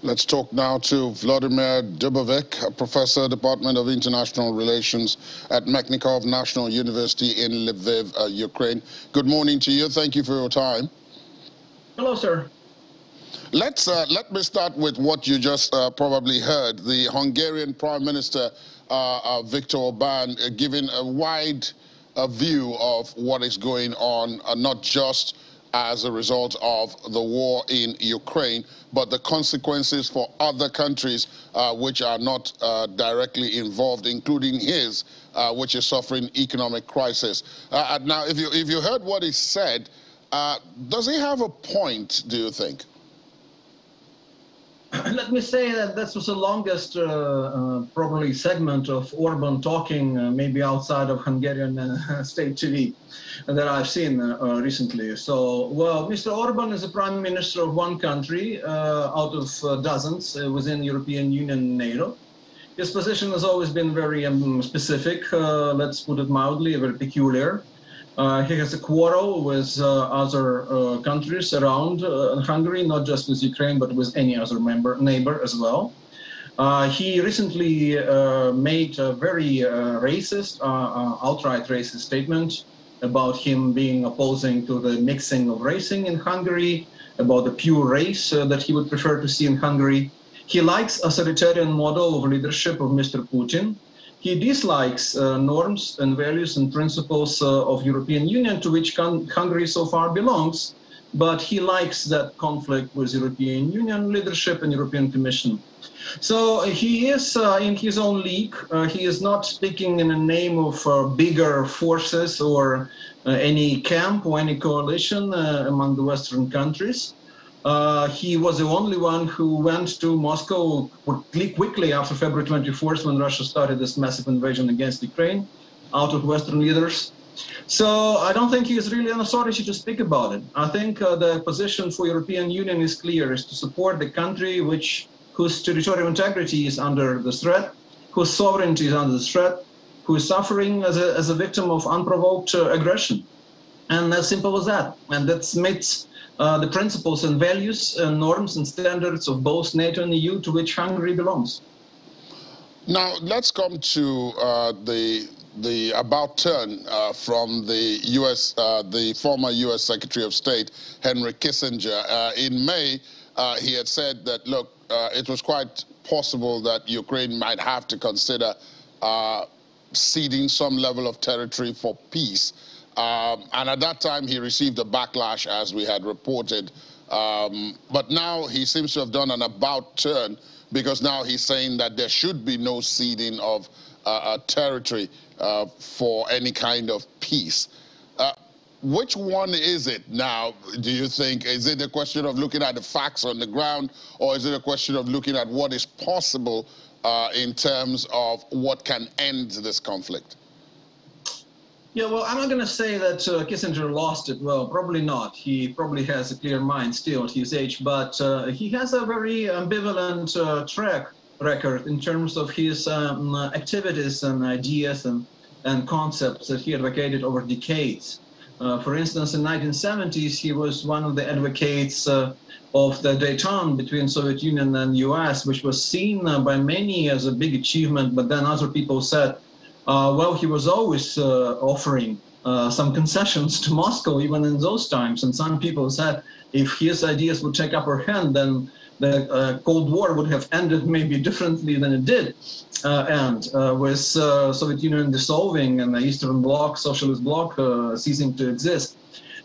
Let's talk now to Vladimir Dubovik, a professor, Department of International Relations at Mechnikov National University in Lviv, Ukraine. Good morning to you. Thank you for your time. Hello, sir. Let me start with what you just probably heard. The Hungarian Prime Minister, Viktor Orban, giving a wide view of what is going on, not just as a result of the war in Ukraine, but the consequences for other countries which are not directly involved, including his, which is suffering economic crisis. Now, if you heard what he said, does he have a point, do you think? Let me say that this was the longest, probably, segment of Orban talking, maybe outside of Hungarian state TV, that I've seen recently. So, well, Mr. Orban is the prime minister of one country out of dozens within European Union and NATO. His position has always been very specific, let's put it mildly, very peculiar. He has a quarrel with other countries around Hungary, not just with Ukraine, but with any other neighbor as well. He recently made a very racist, outright racist statement about him being opposing to the mixing of racing in Hungary, about the pure race that he would prefer to see in Hungary. He likes a authoritarian model of leadership of Mr. Putin. He dislikes norms and values and principles of European Union, to which Hungary so far belongs, but he likes that conflict with European Union leadership and European Commission. So he is in his own league. He is not speaking in the name of bigger forces or any camp or any coalition among the Western countries. He was the only one who went to Moscow quickly after February 24th, when Russia started this massive invasion against Ukraine, out of Western leaders. So I don't think he is really an authority to speak about it. I think the position for European Union is clear, is to support the country whose territorial integrity is under the threat, whose sovereignty is under the threat, who is suffering as a victim of unprovoked aggression. And as simple as that. And that's meets the principles and values and norms and standards of both NATO and EU, to which Hungary belongs. Now, let's come to the about turn from the the former U.S. Secretary of State, Henry Kissinger. In May, he had said that, look, it was quite possible that Ukraine might have to consider ceding some level of territory for peace. And at that time, he received a backlash, as we had reported. But now he seems to have done an about turn, because now he's saying that there should be no ceding of territory for any kind of peace. Which one is it now, do you think? Is it a question of looking at the facts on the ground, or is it a question of looking at what is possible in terms of what can end this conflict? Yeah, well, I'm not going to say that Kissinger lost it. Well, probably not. He probably has a clear mind still at his age, but he has a very ambivalent track record in terms of his activities and ideas and concepts that he advocated over decades. For instance, in the 1970s, he was one of the advocates of the détente between Soviet Union and US, which was seen by many as a big achievement, but then other people said, well, he was always offering some concessions to Moscow, even in those times. And some people said if his ideas would take upper hand, then the Cold War would have ended maybe differently than it did end, with Soviet Union dissolving and the Eastern Bloc, Socialist Bloc, ceasing to exist.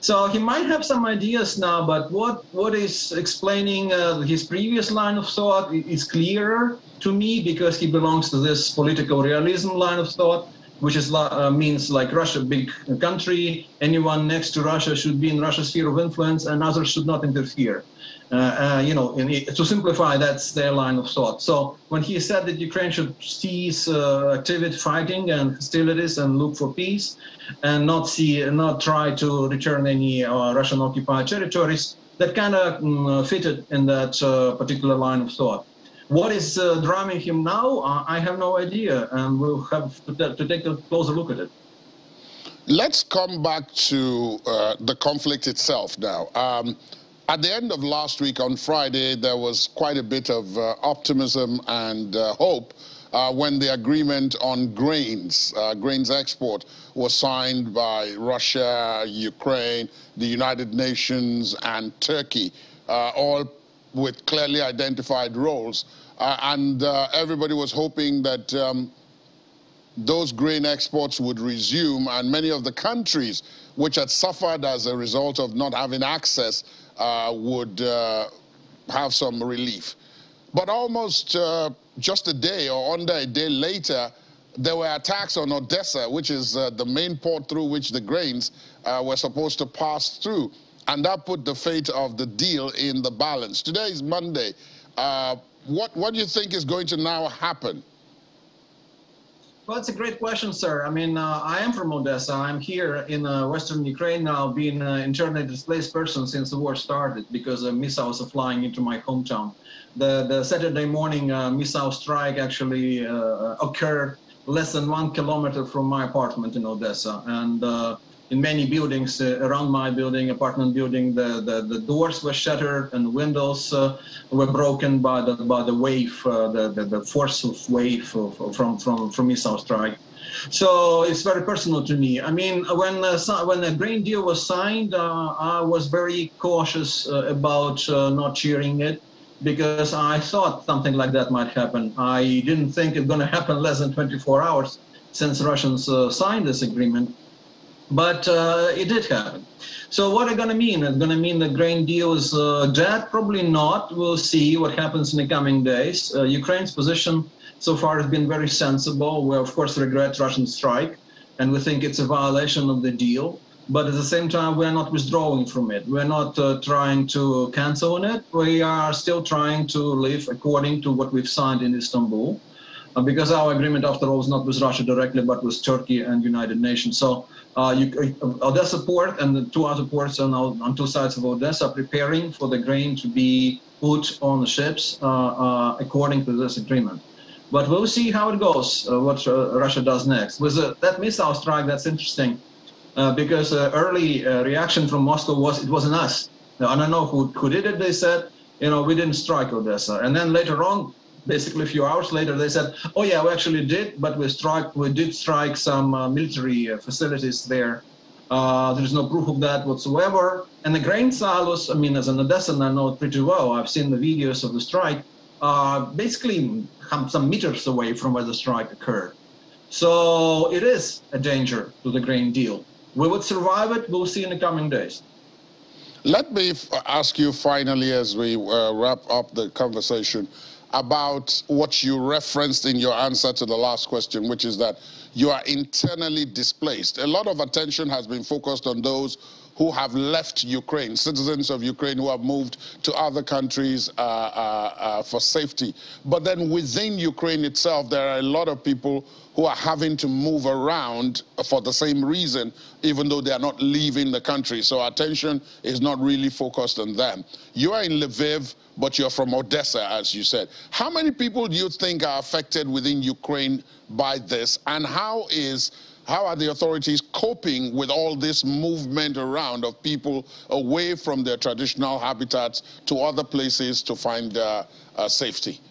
So he might have some ideas now, but what is explaining his previous line of thought is clearer to me, because he belongs to this political realism line of thought, which is means like Russia, big country, anyone next to Russia should be in Russia's sphere of influence, and others should not interfere. You know, to simplify, that's their line of thought. So when he said that Ukraine should cease activity, fighting and hostilities, and look for peace, and not try to return any Russian-occupied territories, that kind of fitted in that particular line of thought. What is driving him now? I have no idea, and we'll have to take a closer look at it. Let's come back to the conflict itself now. At the end of last week on Friday, there was quite a bit of optimism and hope when the agreement on grains export was signed by Russia, Ukraine, the United Nations, and Turkey, all with clearly identified roles. And everybody was hoping that those grain exports would resume, and many of the countries which had suffered as a result of not having access would have some relief. But almost just a day or under a day later, there were attacks on Odessa, which is the main port through which the grains were supposed to pass through. And that put the fate of the deal in the balance. Today is Monday. What do you think is going to now happen? Well, it's a great question, sir. I mean, I am from Odessa. I'm here in Western Ukraine now, being an internally displaced person since the war started because missiles are flying into my hometown. The Saturday morning missile strike actually occurred less than 1 kilometer from my apartment in Odessa. And in many buildings around my building, apartment building, the doors were shattered and windows were broken by the wave, the force of wave from missile strike. So it's very personal to me. I mean, when the grain deal was signed, I was very cautious about not cheering it, because I thought something like that might happen. I didn't think it's going to happen less than 24 hours since Russians signed this agreement. But it did happen. So what are going to mean? It's going to mean the grain deal is dead? Probably not. We'll see what happens in the coming days. Ukraine's position so far has been very sensible. We, of course, regret Russian strike, and we think it's a violation of the deal. But at the same time, we're not withdrawing from it. We're not trying to cancel it. We are still trying to live according to what we've signed in Istanbul, because our agreement, after all, is not with Russia directly, but with Turkey and United Nations. So Odessa port and the two other ports on two sides of Odessa are preparing for the grain to be put on the ships according to this agreement. But we'll see how it goes, what Russia does next. With that missile strike, that's interesting, because early reaction from Moscow was, it wasn't us. I don't know who did it. They said, you know, we didn't strike Odessa. And then later on, basically a few hours later, they said, oh yeah, we actually did, but we did strike some military facilities there. There's no proof of that whatsoever. And the grain silos, I mean, as an Odessan, I know it pretty well. I've seen the videos of the strike, basically some meters away from where the strike occurred. So it is a danger to the grain deal. We would survive it, we'll see in the coming days. Let me ask you finally, as we wrap up the conversation, about what you referenced in your answer to the last question, which is that you are internally displaced. A lot of attention has been focused on those who have left Ukraine, citizens of Ukraine who have moved to other countries for safety. But then within Ukraine itself, there are a lot of people who are having to move around for the same reason, even though they are not leaving the country. So attention is not really focused on them. You are in Lviv, but you're from Odessa, as you said. How many people do you think are affected within Ukraine by this? And how are the authorities coping with all this movement around of people away from their traditional habitats to other places to find safety?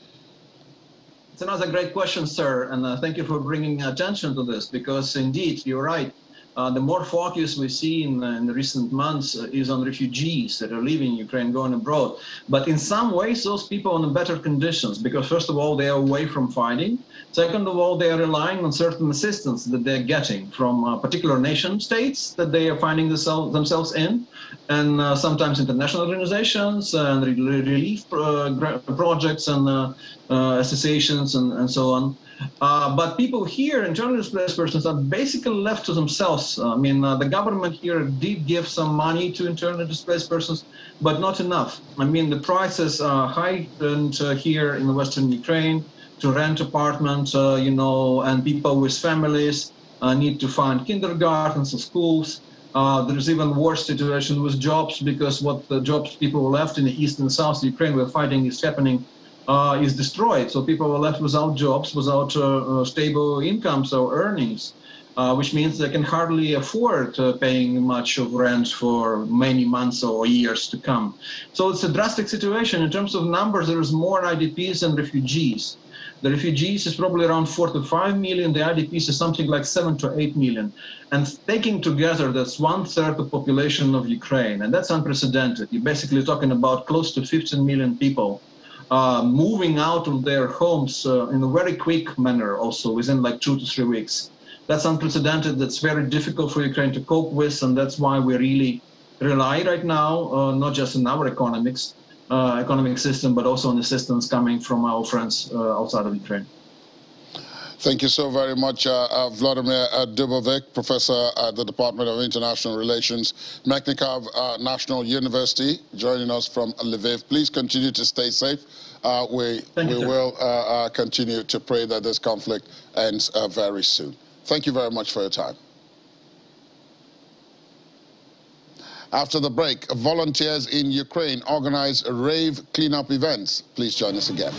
It's another great question, sir, and thank you for bringing attention to this, because indeed, you're right. The more focus we see in the recent months is on refugees that are leaving Ukraine, going abroad. But in some ways, those people are in better conditions, because first of all, they are away from fighting. Second of all, they are relying on certain assistance that they're getting from particular nation states that they are finding themselves in, and sometimes international organizations and relief projects and associations and so on. But people here, internally displaced persons, are basically left to themselves. I mean, the government here did give some money to internally displaced persons, but not enough. I mean, the prices are heightened here in the Western Ukraine to rent apartments, you know, and people with families need to find kindergartens and schools. There's even worse situation with jobs, because what the jobs people left in the east and south Ukraine where fighting is happening is destroyed. So people are left without jobs, without stable incomes or earnings. which means they can hardly afford paying much of rent for many months or years to come. So it's a drastic situation. In terms of numbers, there is more IDPs than refugees. The refugees is probably around 4 to 5 million. The IDPs is something like 7 to 8 million. And taking together, that's 1/3 the population of Ukraine. And that's unprecedented. You're basically talking about close to 15 million people moving out of their homes in a very quick manner also, within like 2 to 3 weeks. That's unprecedented. That's very difficult for Ukraine to cope with. And that's why we really rely right now, not just on our economic system, but also on assistance coming from our friends outside of Ukraine. Thank you so very much, Vladimir Dubovik, professor at the Department of International Relations, Mechnikov National University, joining us from Lviv. Please continue to stay safe. We will continue to pray that this conflict ends very soon. Thank you very much for your time. After the break, volunteers in Ukraine organize rave cleanup events. Please join us again.